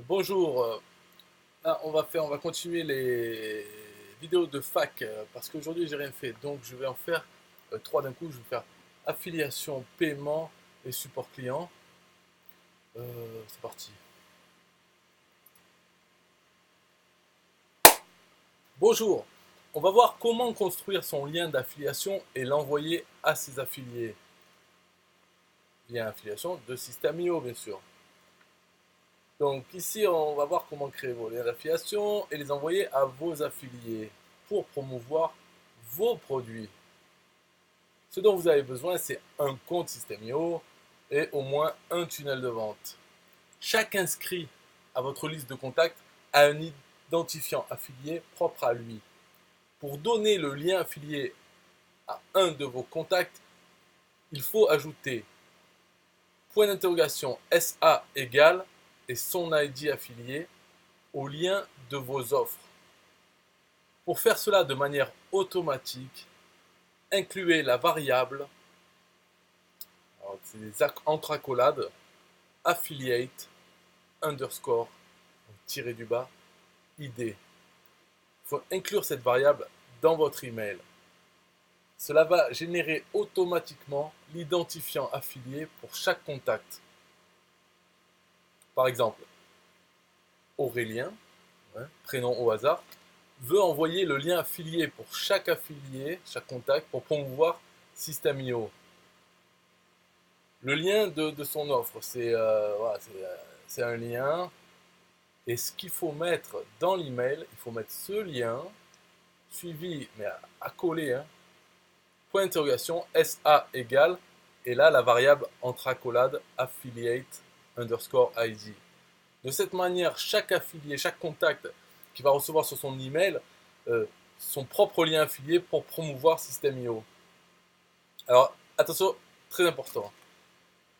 Bonjour, là on va continuer les vidéos de fac parce qu'aujourd'hui j'ai rien fait, donc je vais en faire trois d'un coup. Je vais faire affiliation, paiement et support client. C'est parti. Bonjour, on va voir comment construire son lien d'affiliation et l'envoyer à ses affiliés. Lien affiliation de System.io bien sûr. Donc ici on va voir comment créer vos liens d'affiliation et les envoyer à vos affiliés pour promouvoir vos produits. Ce dont vous avez besoin, c'est un compte System.io et au moins un tunnel de vente. Chaque inscrit à votre liste de contacts a un identifiant affilié propre à lui. Pour donner le lien affilié à un de vos contacts, il faut ajouter point d'interrogation SA égale et son ID affilié au lien de vos offres. Pour faire cela de manière automatique, incluez la variable, c'est des entre-accolades, affiliate underscore tiré du bas ID. Il faut inclure cette variable dans votre email. Cela va générer automatiquement l'identifiant affilié pour chaque contact. Par exemple, Aurélien, prénom au hasard, veut envoyer le lien affilié pour chaque affilié, chaque contact, pour promouvoir System.io. Le lien de son offre, c'est un lien. Et ce qu'il faut mettre dans l'email, il faut mettre ce lien, suivi, mais à coller, point d'interrogation, SA égale, et là la variable entre accolades, affiliate underscore ID. De cette manière, chaque affilié, chaque contact qui va recevoir sur son email son propre lien affilié pour promouvoir System.io. Alors, attention, très important.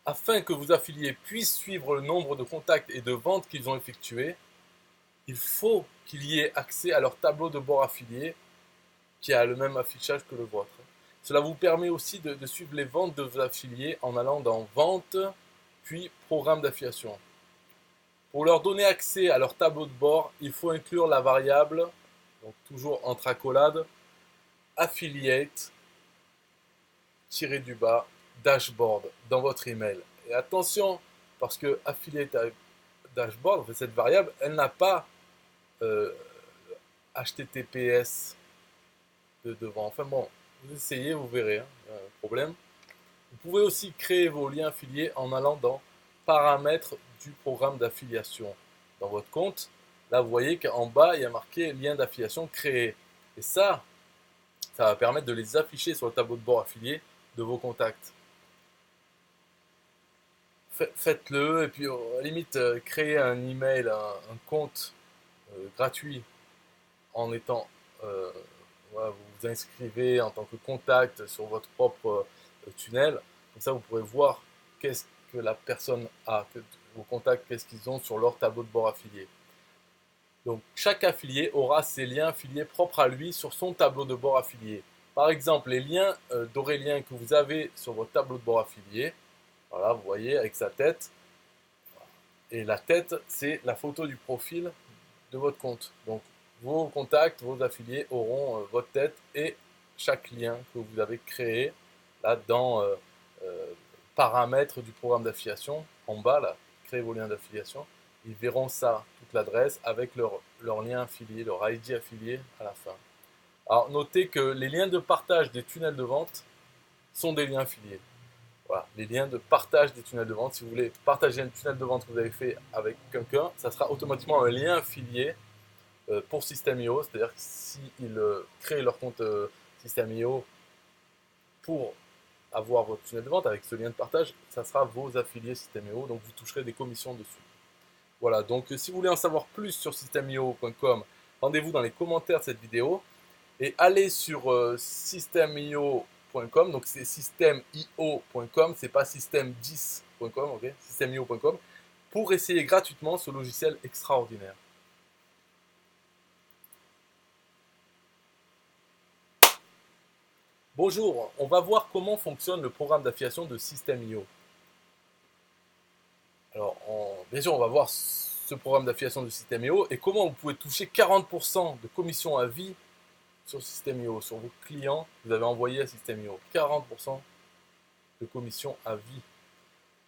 Afin que vos affiliés puissent suivre le nombre de contacts et de ventes qu'ils ont effectués, il faut qu'il y ait accès à leur tableau de bord affilié qui a le même affichage que le vôtre. Cela vous permet aussi de suivre les ventes de vos affiliés en allant dans Vente, puis Programme d'affiliation. Pour leur donner accès à leur tableau de bord, il faut inclure la variable, donc toujours entre accolades, affiliate, tiré du bas, dashboard dans votre email. Et attention, parce que affiliate dashboard, cette variable, elle n'a pas HTTPS devant. Enfin bon, vous essayez, vous verrez, problème. Vous pouvez aussi créer vos liens affiliés en allant dans Paramètres du programme d'affiliation. Dans votre compte, là vous voyez qu'en bas il y a marqué lien d'affiliation créé. Et ça va permettre de les afficher sur le tableau de bord affilié de vos contacts. Faites-le et puis à la limite créez un email, un compte gratuit en étant voilà, vous vous inscrivez en tant que contact sur votre propre tunnel. Comme ça, vous pourrez voir qu'est-ce que la personne a, que vos contacts, qu'est-ce qu'ils ont sur leur tableau de bord affilié. Donc, chaque affilié aura ses liens affiliés propres à lui sur son tableau de bord affilié. Par exemple, les liens d'Aurélien que vous avez sur votre tableau de bord affilié, voilà, vous voyez, avec sa tête. Et la tête, c'est la photo du profil de votre compte. Donc, vos contacts, vos affiliés auront votre tête et chaque lien que vous avez créé là dans paramètres du programme d'affiliation, en bas, là, créez vos liens d'affiliation. Ils verront ça, toute l'adresse, avec leur lien affilié, leur ID affilié à la fin. Alors, notez que les liens de partage des tunnels de vente sont des liens affiliés. Voilà, les liens de partage des tunnels de vente. Si vous voulez partager un tunnel de vente que vous avez fait avec quelqu'un, ça sera automatiquement un lien affilié pour System.io. C'est-à-dire que s'ils créent leur compte System.io pour avoir votre tunnel de vente avec ce lien de partage, ça sera vos affiliés System.io, donc vous toucherez des commissions dessus. Voilà, donc si vous voulez en savoir plus sur systemio.com, rendez-vous dans les commentaires de cette vidéo et allez sur systemio.com, donc c'est systemio.com, c'est pas system10.com, ok, systemio.com, pour essayer gratuitement ce logiciel extraordinaire. Bonjour, on va voir comment fonctionne le programme d'affiliation de System.io. Alors, bien sûr, on va voir ce programme d'affiliation de System.io et comment vous pouvez toucher 40% de commission à vie sur System.io, sur vos clients que vous avez envoyés à System.io. 40% de commission à vie.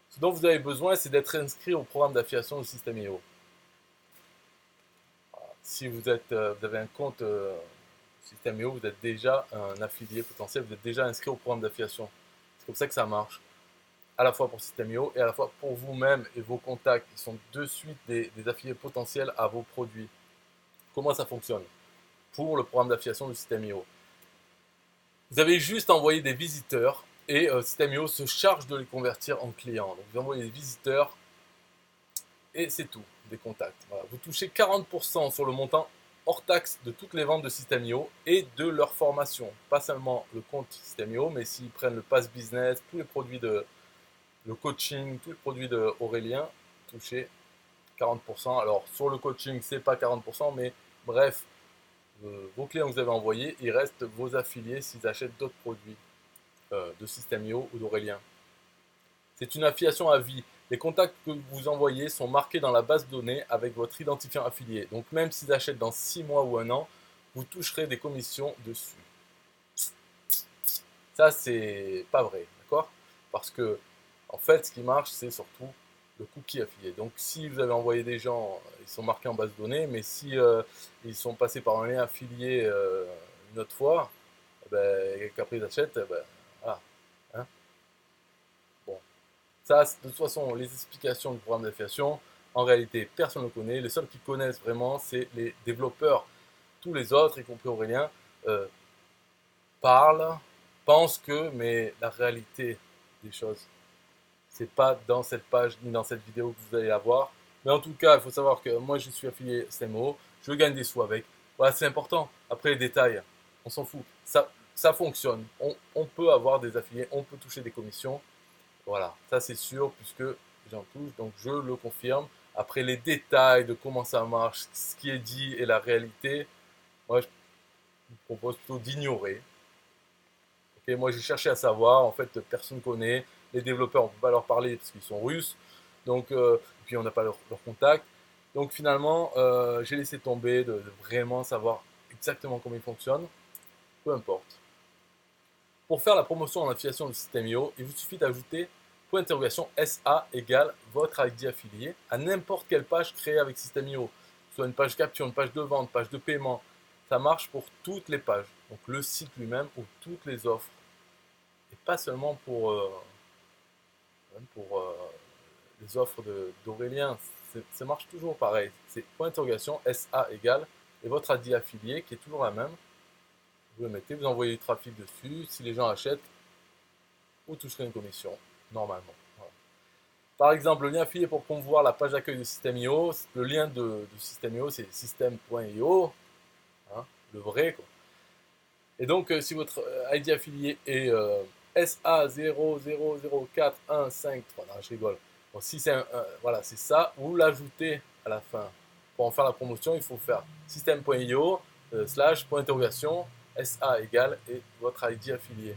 Ce dont vous avez besoin, c'est d'être inscrit au programme d'affiliation de System.io. Si vous avez un compte System.io, vous êtes déjà un affilié potentiel, vous êtes déjà inscrit au programme d'affiliation. C'est comme ça que ça marche. À la fois pour System.io et à la fois pour vous-même et vos contacts. Ils sont de suite des affiliés potentiels à vos produits. Comment ça fonctionne pour le programme d'affiliation de System.io? Vous avez juste envoyé des visiteurs et System.io se charge de les convertir en clients. Donc vous envoyez des visiteurs et c'est tout, des contacts. Voilà. Vous touchez 40% sur le montant hors taxe de toutes les ventes de System.io et de leur formation. Pas seulement le compte System.io, mais s'ils prennent le Pass Business, tous les produits le coaching, tous les produits d'Aurélien, touchez 40%. Alors sur le coaching, c'est pas 40%, mais bref, vos clients que vous avez envoyés, il reste vos affiliés s'ils achètent d'autres produits de System.io ou d'Aurélien. C'est une affiliation à vie. Les contacts que vous envoyez sont marqués dans la base de données avec votre identifiant affilié. Donc même s'ils achètent dans 6 mois ou 1 an, vous toucherez des commissions dessus. Ça, c'est pas vrai, d'accord? Parce que, en fait, ce qui marche, c'est surtout le cookie affilié. Donc, si vous avez envoyé des gens, ils sont marqués en base de données, mais si ils sont passés par un lien affilié une autre fois, et qu'après ils achètent, voilà. Hein. Bon. Ça, de toute façon, les explications du programme d'affiliation, en réalité, personne ne le connaît. Les seuls qui connaissent vraiment, c'est les développeurs. Tous les autres, y compris Aurélien, parlent, pensent que, mais la réalité des choses, c'est pas dans cette page ni dans cette vidéo que vous allez la voir. Mais en tout cas, il faut savoir que moi, je suis affilié SMO, je gagne des sous avec. Voilà, c'est important. Après les détails, on s'en fout. Ça fonctionne. On peut avoir des affiliés, on peut toucher des commissions. Voilà, ça c'est sûr puisque j'en touche, donc je le confirme. Après les détails de comment ça marche, ce qui est dit et la réalité, moi je vous propose plutôt d'ignorer. Okay, moi j'ai cherché à savoir, en fait personne ne connaît, les développeurs on ne peut pas leur parler parce qu'ils sont russes, donc, puis on n'a pas leur contact. Donc finalement j'ai laissé tomber de vraiment savoir exactement comment ils fonctionnent, peu importe. Pour faire la promotion en affiliation du System.io, il vous suffit d'ajouter point d'interrogation SA égale votre ID affilié à n'importe quelle page créée avec System.io, soit une page capture, une page de vente, page de paiement. Ça marche pour toutes les pages, donc le site lui-même ou toutes les offres. Et pas seulement pour les offres d'Aurélien, ça marche toujours pareil. C'est point d'interrogation SA égale et votre ID affilié qui est toujours la même. Vous le mettez, vous envoyez du trafic dessus. Si les gens achètent, vous toucherez une commission, normalement. Voilà. Par exemple, le lien affilié pour promouvoir la page d'accueil de System.io, le lien de System.io, c'est system.io, hein, le vrai, quoi. Et donc, si votre ID affilié est SA00041553, non, je rigole. Bon, si c'est voilà, c'est ça, vous l'ajoutez à la fin. Pour en faire la promotion, il faut faire system.io slash point d'interrogation SA égale et votre ID affilié.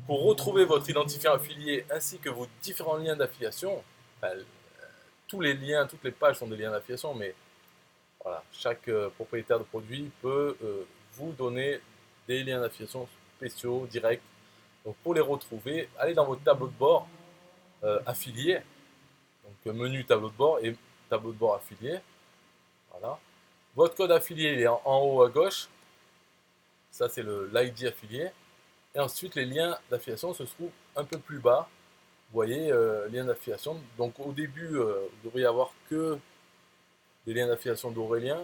Pour retrouver votre identifiant affilié ainsi que vos différents liens d'affiliation, tous les liens, toutes les pages sont des liens d'affiliation, mais voilà, chaque propriétaire de produit peut vous donner des liens d'affiliation spéciaux, directs. Donc pour les retrouver, allez dans votre tableau de bord affilié, donc menu tableau de bord et tableau de bord affilié. Voilà. Votre code affilié il est en haut à gauche, ça c'est l'ID affilié. Et ensuite les liens d'affiliation se trouvent un peu plus bas. Vous voyez, lien d'affiliation. Donc au début, vous devriez avoir que des liens d'affiliation d'Aurélien,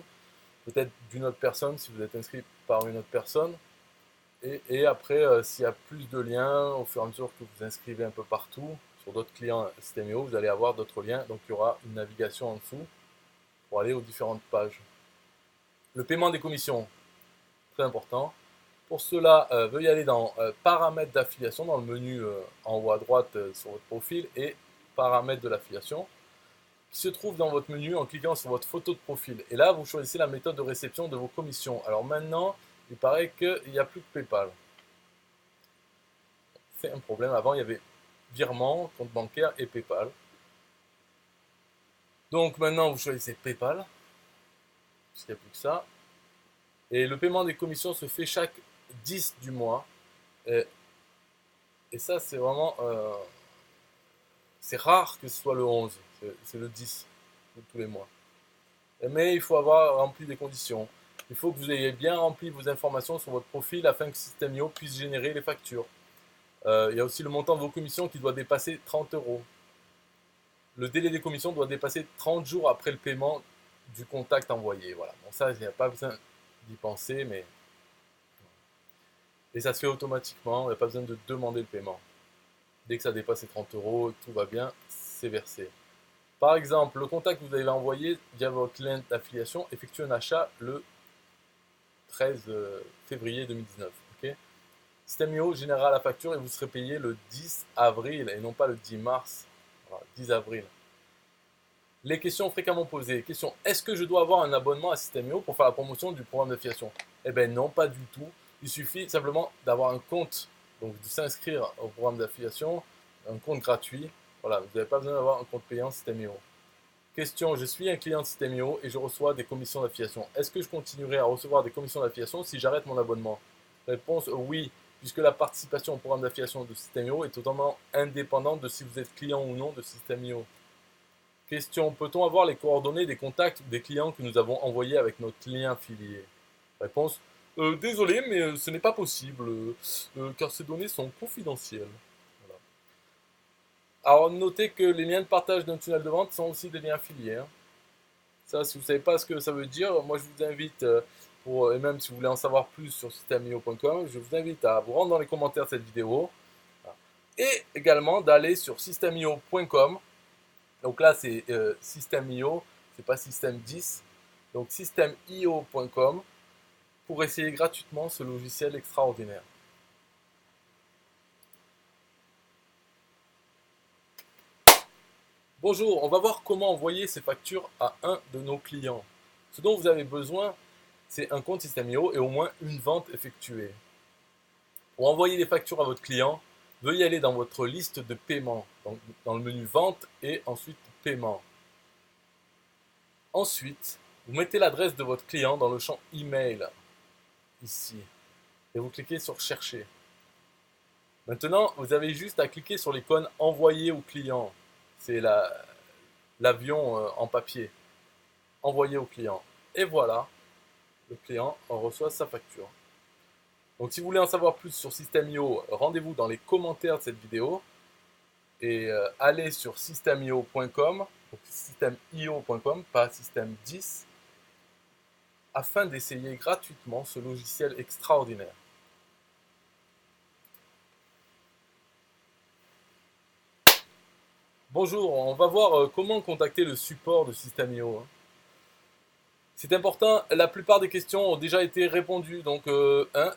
peut-être d'une autre personne si vous êtes inscrit par une autre personne. Et après, s'il y a plus de liens, au fur et à mesure que vous inscrivez un peu partout, sur d'autres clients System.io, vous allez avoir d'autres liens. Donc il y aura une navigation en dessous pour aller aux différentes pages. Le paiement des commissions, très important. Pour cela, veuillez aller dans paramètres d'affiliation, dans le menu en haut à droite sur votre profil, et paramètres de l'affiliation, qui se trouve dans votre menu en cliquant sur votre photo de profil. Et là, vous choisissez la méthode de réception de vos commissions. Alors maintenant, il paraît qu'il n'y a plus de PayPal. C'est un problème. Avant, il y avait virement, compte bancaire et PayPal. Donc maintenant, vous choisissez PayPal, parce qu'il n'y a plus que ça. Et le paiement des commissions se fait chaque 10 du mois. Et, et ça, c'est vraiment... c'est rare que ce soit le 11, c'est le 10 de tous les mois. Mais il faut avoir rempli des conditions. Il faut que vous ayez bien rempli vos informations sur votre profil afin que System.io puisse générer les factures. Il y a aussi le montant de vos commissions qui doit dépasser 30 euros. Le délai des commissions doit dépasser 30 jours après le paiement du contact envoyé. Voilà. Bon, ça, il n'y a pas besoin d'y penser, mais... Et ça se fait automatiquement, il n'y a pas besoin de demander le paiement. Dès que ça dépasse les 30 euros, tout va bien, c'est versé. Par exemple, le contact que vous avez envoyé via votre lien d'affiliation effectue un achat le 13 février 2019. Okay. System.io générera la facture et vous serez payé le 10 avril et non pas le 10 mars. Voilà, 10 avril. Les questions fréquemment posées. Question, est-ce que je dois avoir un abonnement à System.io pour faire la promotion du programme d'affiliation? Eh bien non, pas du tout. Il suffit simplement d'avoir un compte, donc de s'inscrire au programme d'affiliation, un compte gratuit. Voilà, vous n'avez pas besoin d'avoir un compte payant System.io. Question, je suis un client de System.io et je reçois des commissions d'affiliation. Est-ce que je continuerai à recevoir des commissions d'affiliation si j'arrête mon abonnement? Réponse, oui, puisque la participation au programme d'affiliation de System.io est totalement indépendante de si vous êtes client ou non de System.io. Question, peut-on avoir les coordonnées des contacts des clients que nous avons envoyés avec notre lien affilié? Réponse, désolé, mais ce n'est pas possible, car ces données sont confidentielles. Voilà. Alors, notez que les liens de partage d'un tunnel de vente sont aussi des liens affiliés. Hein. Ça, si vous ne savez pas ce que ça veut dire, moi je vous invite, et même si vous voulez en savoir plus sur system.io.com, je vous invite à vous rendre dans les commentaires de cette vidéo. Et également d'aller sur system.io.com. Donc là, c'est System.io, c'est pas System 10. Donc system.io.com pour essayer gratuitement ce logiciel extraordinaire. Bonjour, on va voir comment envoyer ces factures à un de nos clients. Ce dont vous avez besoin, c'est un compte System.io et au moins une vente effectuée. Pour envoyer les factures à votre client, veuillez aller dans votre liste de paiement, donc dans le menu Vente et ensuite Paiement. Ensuite, vous mettez l'adresse de votre client dans le champ Email, ici, et vous cliquez sur Chercher. Maintenant, vous avez juste à cliquer sur l'icône Envoyer au client. C'est l'avion en papier. Envoyer au client. Et voilà, le client en reçoit sa facture. Donc si vous voulez en savoir plus sur System.io, rendez-vous dans les commentaires de cette vidéo et allez sur system.io.com, donc system.io.com, pas system 10, afin d'essayer gratuitement ce logiciel extraordinaire. Bonjour, on va voir comment contacter le support de System.io. C'est important, la plupart des questions ont déjà été répondues, donc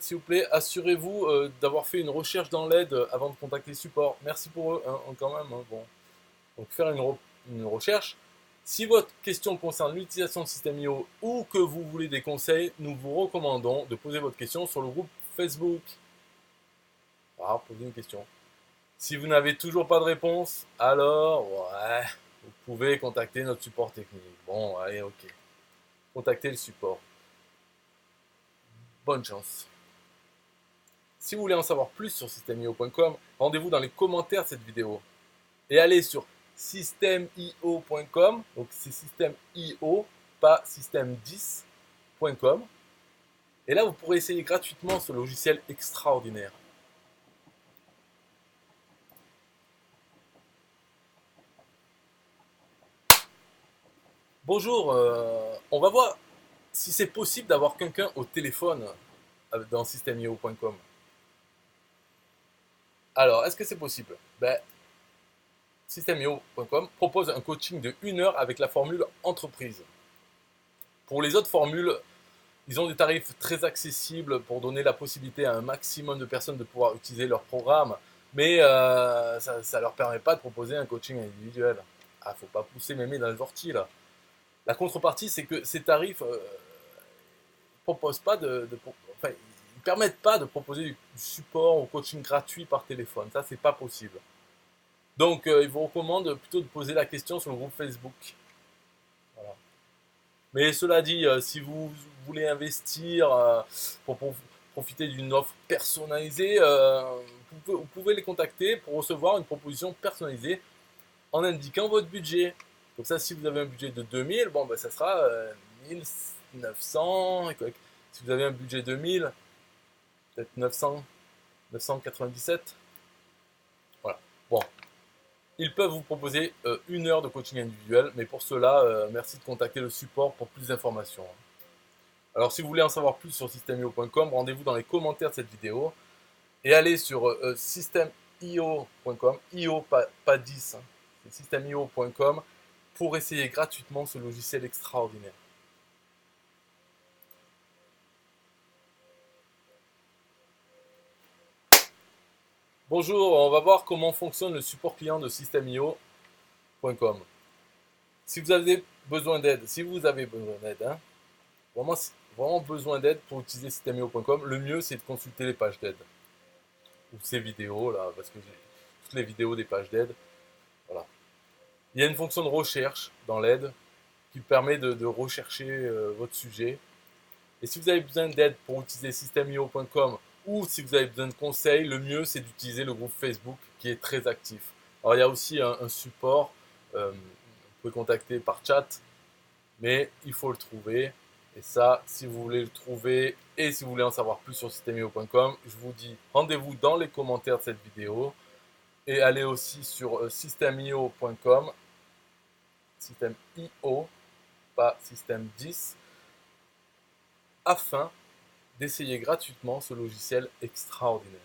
s'il vous plaît, assurez-vous d'avoir fait une recherche dans l'aide avant de contacter le support. Merci pour eux, quand même. Bon. Donc faire une recherche. Si votre question concerne l'utilisation de System.io ou que vous voulez des conseils, nous vous recommandons de poser votre question sur le groupe Facebook. Alors, posez une question. Si vous n'avez toujours pas de réponse, alors, ouais, vous pouvez contacter notre support technique. Bon, allez, ok. Contactez le support. Bonne chance. Si vous voulez en savoir plus sur system.io.com, rendez-vous dans les commentaires de cette vidéo. Et allez sur system.io.com, donc c'est system.io, pas system10.com. Et là, vous pourrez essayer gratuitement ce logiciel extraordinaire. Bonjour, on va voir si c'est possible d'avoir quelqu'un au téléphone dans system.io.com. Alors, est-ce que c'est possible? System.io.com propose un coaching de 1 heure avec la formule entreprise. Pour les autres formules, ils ont des tarifs très accessibles pour donner la possibilité à un maximum de personnes de pouvoir utiliser leur programme, mais ça ne leur permet pas de proposer un coaching individuel. Ah, faut pas pousser mémé dans les orties là. La contrepartie, c'est que ces tarifs proposent pas enfin, ils permettent pas de proposer du support ou coaching gratuit par téléphone. Ça, c'est pas possible. Donc, ils vous recommandent plutôt de poser la question sur le groupe Facebook. Mais cela dit, si vous voulez investir pour profiter d'une offre personnalisée, vous pouvez les contacter pour recevoir une proposition personnalisée en indiquant votre budget. Comme ça, si vous avez un budget de 2000, bon, ben, ça sera 1900. Si vous avez un budget de 1000, peut-être 900, 997. Voilà. Bon, ils peuvent vous proposer 1 heure de coaching individuel, mais pour cela, merci de contacter le support pour plus d'informations. Alors, si vous voulez en savoir plus sur systemio.com, rendez-vous dans les commentaires de cette vidéo et allez sur systemio.com, IO pas 10, hein, c'est systemio.com pour essayer gratuitement ce logiciel extraordinaire. Bonjour, on va voir comment fonctionne le support client de systemio.com. Si vous avez besoin d'aide, hein, vraiment besoin d'aide pour utiliser systemio.com, le mieux c'est de consulter les pages d'aide ou ces vidéos là, parce que j'ai toutes les vidéos des pages d'aide. Voilà. Il y a une fonction de recherche dans l'aide qui permet de rechercher votre sujet. Et si vous avez besoin d'aide pour utiliser systemio.com ou si vous avez besoin de conseils, le mieux c'est d'utiliser le groupe Facebook qui est très actif. Alors il y a aussi un support, vous pouvez contacter par chat, mais il faut le trouver. Et ça, si vous voulez le trouver et si vous voulez en savoir plus sur systemio.com, je vous dis rendez-vous dans les commentaires de cette vidéo et allez aussi sur systemio.com, systemio, pas système 10, afin d'essayer gratuitement ce logiciel extraordinaire.